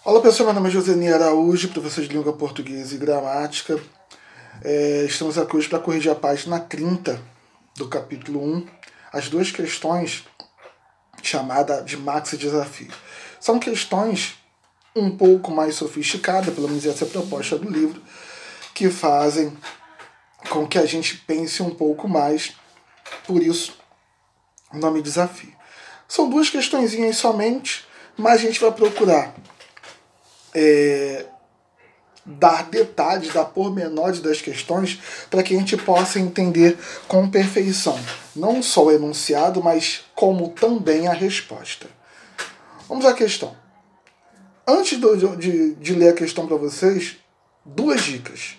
Olá pessoal, meu nome é Joseni Araújo, professor de língua portuguesa e gramática. Estamos aqui hoje para corrigir a página 30 do capítulo 1, as duas questões chamadas de maxi desafio. São questões um pouco mais sofisticadas, pelo menos essa é a proposta do livro, que fazem com que a gente pense um pouco mais, por isso o nome desafio. São duas questõezinhas somente, mas a gente vai procurar dar detalhes, dar pormenores das questões para que a gente possa entender com perfeição não só o enunciado, mas como também a resposta. Vamos à questão. Antes de ler a questão para vocês, duas dicas.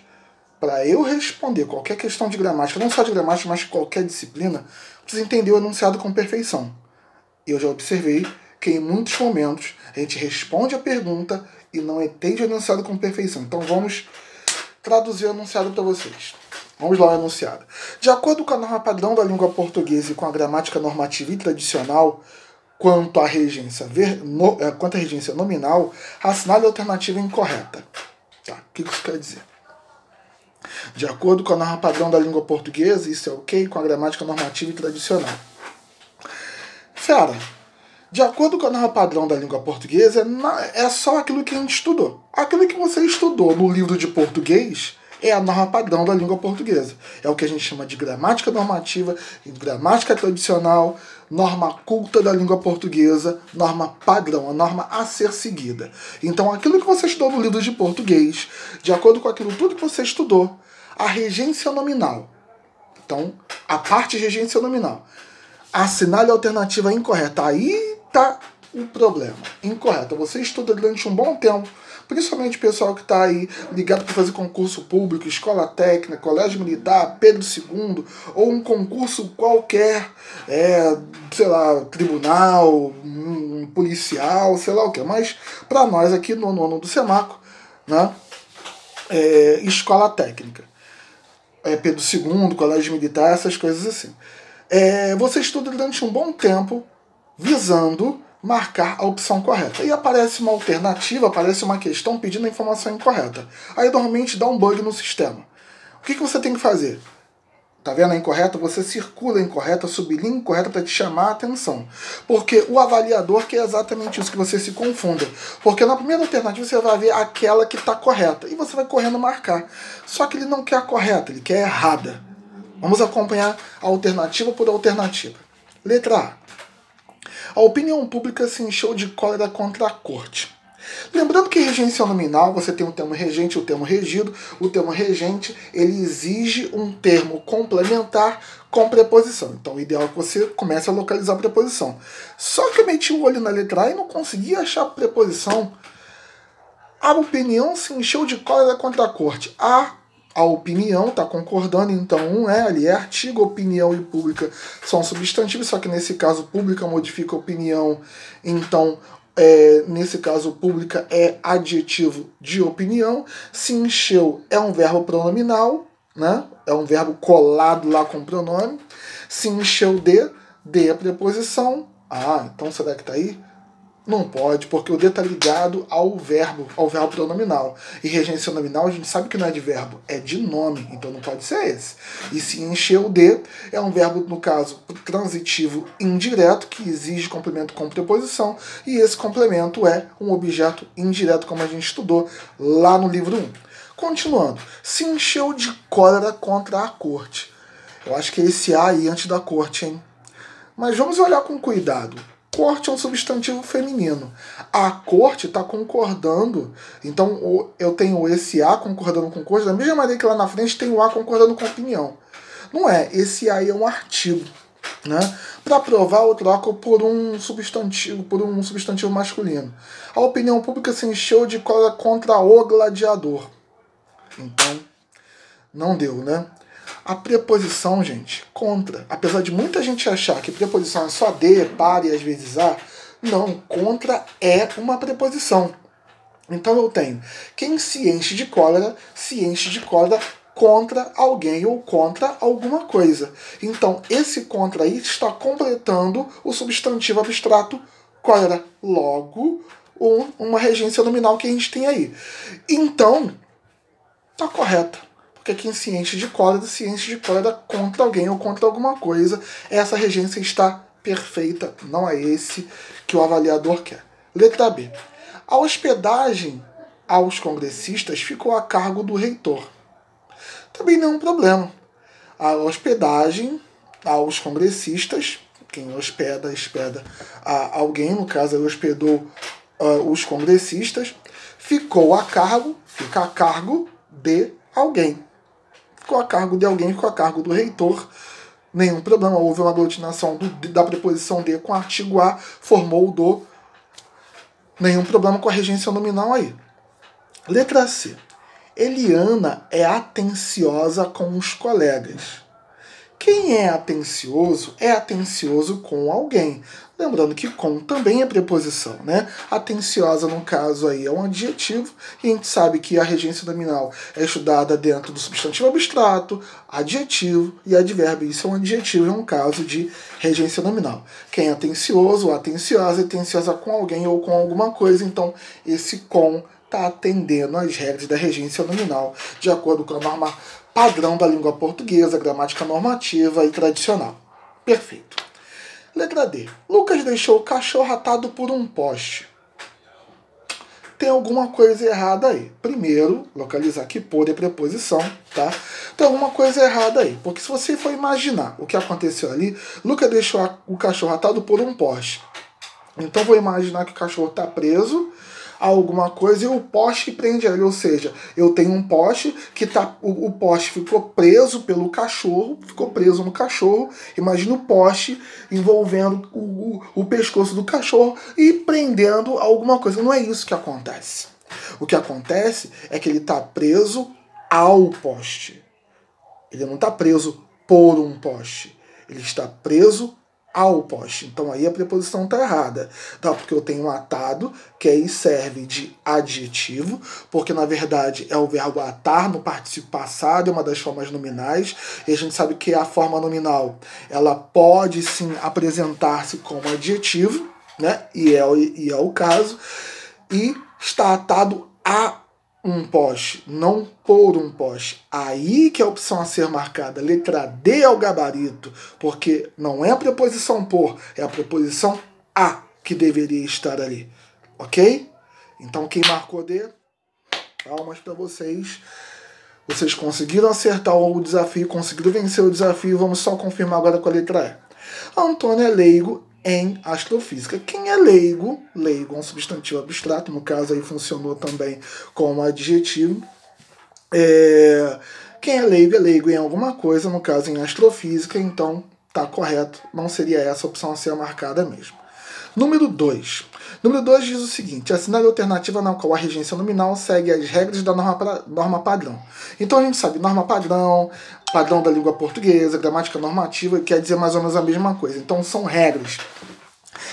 Para eu responder qualquer questão de gramática, não só de gramática, mas qualquer disciplina, precisa entender o enunciado com perfeição. Eu já observei que em muitos momentos a gente responde a pergunta e não entende o enunciado com perfeição. Então vamos traduzir o enunciado para vocês. Vamos lá, o enunciado. De acordo com a norma padrão da língua portuguesa e com a gramática normativa e tradicional, quanto à regência nominal, assinale a alternativa incorreta. Tá, o que isso quer dizer? De acordo com a norma padrão da língua portuguesa, isso é ok com a gramática normativa e tradicional. Fera, de acordo com a norma padrão da língua portuguesa, é só aquilo que a gente estudou. Aquilo que você estudou no livro de português é a norma padrão da língua portuguesa. É o que a gente chama de gramática normativa, gramática tradicional, norma culta da língua portuguesa, norma padrão, a norma a ser seguida. Então, aquilo que você estudou no livro de português, de acordo com aquilo tudo que você estudou, a regência nominal. Então, a parte de regência nominal. Assinale a alternativa incorreta. Aí tá o problema. Incorreta. Você estuda durante um bom tempo, principalmente o pessoal que está aí ligado para fazer concurso público, escola técnica, colégio militar, Pedro II, ou um concurso qualquer, sei lá, tribunal, policial, sei lá o que. Mas para nós aqui no nono do Semaco, né, escola técnica, Pedro II, colégio militar, essas coisas assim. Você estuda durante um bom tempo visando marcar a opção correta. E aparece uma alternativa, aparece uma questão pedindo a informação incorreta. Aí normalmente dá um bug no sistema. O que você tem que fazer? Tá vendo a incorreta? Você circula a incorreta, sublinha a incorreta para te chamar a atenção. Porque o avaliador quer exatamente isso, que você se confunda. Porque na primeira alternativa você vai ver aquela que está correta. E você vai correndo marcar. Só que ele não quer a correta, ele quer a errada. Vamos acompanhar a alternativa por alternativa. Letra A. A opinião pública se encheu de cólera contra a corte. Lembrando que regência nominal, você tem o termo regente e o termo regido. O termo regente, ele exige um termo complementar com preposição. Então, o ideal é que você comece a localizar a preposição. Só que eu meti o olho na letra A e não consegui achar a preposição. A opinião se encheu de cólera contra a corte. A opinião está concordando, então ali é artigo, opinião e pública são substantivos, só que nesse caso pública modifica opinião, então nesse caso pública é adjetivo de opinião. Se encheu é um verbo pronominal, né? É um verbo colado lá com pronome. Se encheu de é preposição. Então será que está aí? Não pode, porque o de está ligado ao verbo pronominal. E regência nominal a gente sabe que não é de verbo, é de nome, então não pode ser esse. E se encheu de é um verbo, no caso, transitivo indireto, que exige complemento com preposição, e esse complemento é um objeto indireto, como a gente estudou lá no livro 1. Continuando, se encheu de cólera contra a corte. Eu acho que é esse A aí antes da corte, hein? Mas vamos olhar com cuidado. Corte é um substantivo feminino. A corte está concordando. Então eu tenho esse A concordando com corte, da mesma maneira que lá na frente tem o A concordando com opinião. Não é. Esse A é um artigo. Né? Para provar, eu troco por um substantivo masculino. A opinião pública se encheu de cólera contra o gladiador. Então, não deu, né? A preposição, gente, contra. Apesar de muita gente achar que preposição é só de, para e às vezes a, não, contra é uma preposição. Então eu tenho quem se enche de cólera contra alguém ou contra alguma coisa. Então esse contra aí está completando o substantivo abstrato cólera. Logo, uma regência nominal que a gente tem aí. Então, tá correta. Porque aqui em ciência de cólera contra alguém ou contra alguma coisa, essa regência está perfeita. Não é esse que o avaliador quer. Letra B. A hospedagem aos congressistas ficou a cargo do reitor. Também não é um problema. A hospedagem aos congressistas, quem hospeda a alguém, no caso ele hospedou os congressistas, fica a cargo de alguém. Ficou a cargo de alguém, ficou a cargo do reitor. Nenhum problema. Houve uma aglutinação da preposição de com o artigo a, formou o do. Nenhum problema com a regência nominal aí. Letra C. Eliana é atenciosa com os colegas. Quem é atencioso com alguém. Lembrando que com também é preposição, né? Atenciosa, no caso aí, é um adjetivo, e a gente sabe que a regência nominal é estudada dentro do substantivo abstrato, adjetivo e advérbio. Isso é um adjetivo, é um caso de regência nominal. Quem é atencioso ou atenciosa, é atenciosa com alguém ou com alguma coisa, então esse com está atendendo às regras da regência nominal, de acordo com a norma padrão da língua portuguesa, gramática normativa e tradicional. Perfeito. Letra D. Lucas deixou o cachorro atado por um poste. Tem alguma coisa errada aí. Primeiro, localizar que por é preposição, tá? Tem alguma coisa errada aí. Porque se você for imaginar o que aconteceu ali, Lucas deixou o cachorro atado por um poste. Então vou imaginar que o cachorro está preso a alguma coisa e o poste prende ele, ou seja, eu tenho um poste que o poste ficou preso pelo cachorro, ficou preso no cachorro, imagina o poste envolvendo o pescoço do cachorro e prendendo alguma coisa. Não é isso que acontece. O que acontece é que ele está preso ao poste. Ele não está preso por um poste. Ele está preso ao poste. Então aí a preposição está errada. Tá? Porque eu tenho um atado, que aí serve de adjetivo, porque na verdade é o verbo atar no particípio passado, é uma das formas nominais, e a gente sabe que a forma nominal ela pode sim apresentar-se como adjetivo, né? E é o caso, e está atado a um poste, não por um poste. Aí que é a opção a ser marcada. Letra D é o gabarito, porque não é a preposição por, é a preposição a que deveria estar ali. Ok? Então quem marcou D, palmas para vocês. Vocês conseguiram acertar o desafio, conseguiram vencer o desafio. Vamos só confirmar agora com a letra E. Antônio é leigo em astrofísica. Quem é leigo? Leigo é um substantivo abstrato, no caso aí funcionou também como adjetivo. Quem é leigo em alguma coisa, no caso em astrofísica, então tá correto, não seria essa a opção a ser marcada mesmo. Número 2. Número 2 diz o seguinte: assinale a alternativa na qual a regência nominal segue as regras da norma padrão. Então a gente sabe, norma padrão da língua portuguesa, gramática normativa, quer dizer mais ou menos a mesma coisa. Então são regras.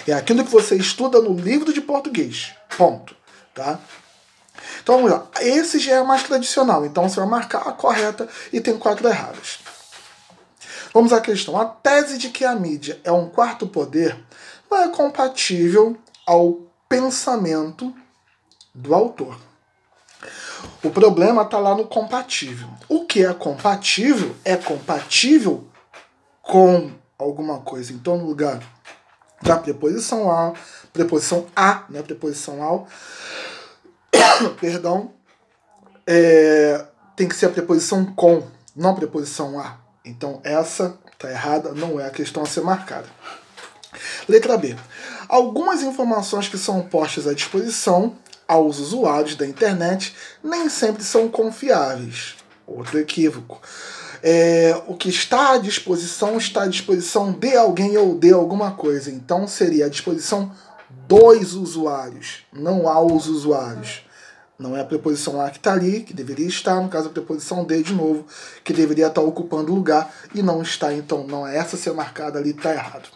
É aquilo que você estuda no livro de português. Ponto. Tá? Então vamos lá. Esse já é mais tradicional. Então você vai marcar a correta e tem 4 erradas. Vamos à questão. A tese de que a mídia é um quarto poder não é compatível ao pensamento do autor. O problema está lá no compatível. O que é compatível com alguma coisa. Então, no lugar da preposição a, né, preposição ao, perdão, tem que ser a preposição com, não a preposição a. Então, essa está errada, não é a questão a ser marcada. Letra B. Algumas informações que são postas à disposição aos usuários da internet nem sempre são confiáveis. Outro equívoco. O que está à disposição de alguém ou de alguma coisa. Então seria à disposição dos usuários, não aos usuários. Não é a preposição a que está ali, que deveria estar, no caso a preposição de novo, que deveria estar ocupando o lugar e não está. Então não é essa ser marcada ali, está errado.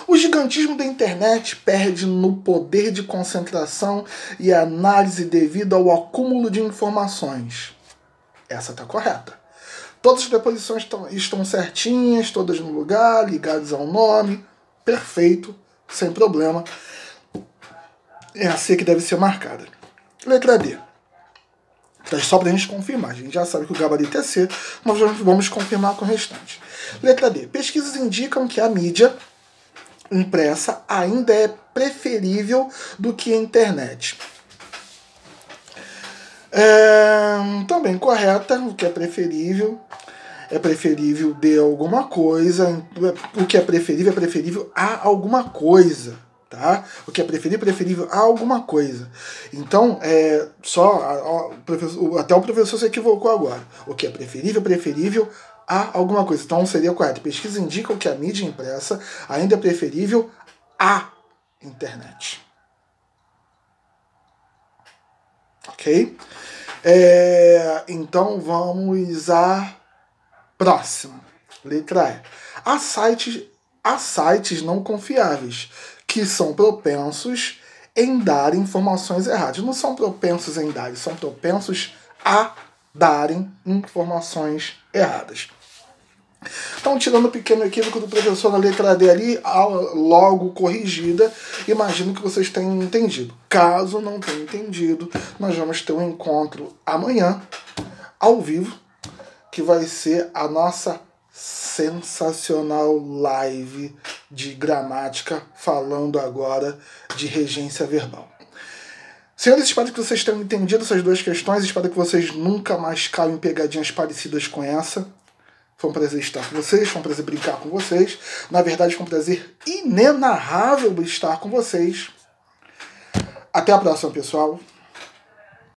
O gigantismo da internet perde no poder de concentração e análise devido ao acúmulo de informações. Essa está correta. Todas as preposições estão certinhas, todas no lugar, ligadas ao nome. Perfeito, sem problema. é a C que deve ser marcada. Letra D. Só para a gente confirmar. A gente já sabe que o gabarito é C, mas vamos confirmar com o restante. Letra D. Pesquisas indicam que a mídia impressa ainda é preferível do que a internet. Também correta. O que é preferível de alguma coisa. O que é preferível a alguma coisa. Tá? O que é preferível a alguma coisa. Então, até o professor se equivocou agora. O que é preferível a alguma coisa. Então, seria correto. Pesquisa indica que a mídia impressa ainda é preferível à internet. Ok? Então, vamos à próxima. Letra E. Há sites não confiáveis que são propensos em dar informações erradas. Não são propensos em dar, são propensos a darem informações erradas. Então, tirando o pequeno equívoco do professor na letra D ali, logo corrigida, imagino que vocês tenham entendido. Caso não tenham entendido, nós vamos ter um encontro amanhã, ao vivo, que vai ser a nossa sensacional live de gramática, falando agora de regência verbal. Senhores, espero que vocês tenham entendido essas duas questões, espero que vocês nunca mais caiam em pegadinhas parecidas com essa. Foi um prazer estar com vocês, foi um prazer brincar com vocês. Na verdade, foi um prazer inenarrável estar com vocês. Até a próxima, pessoal.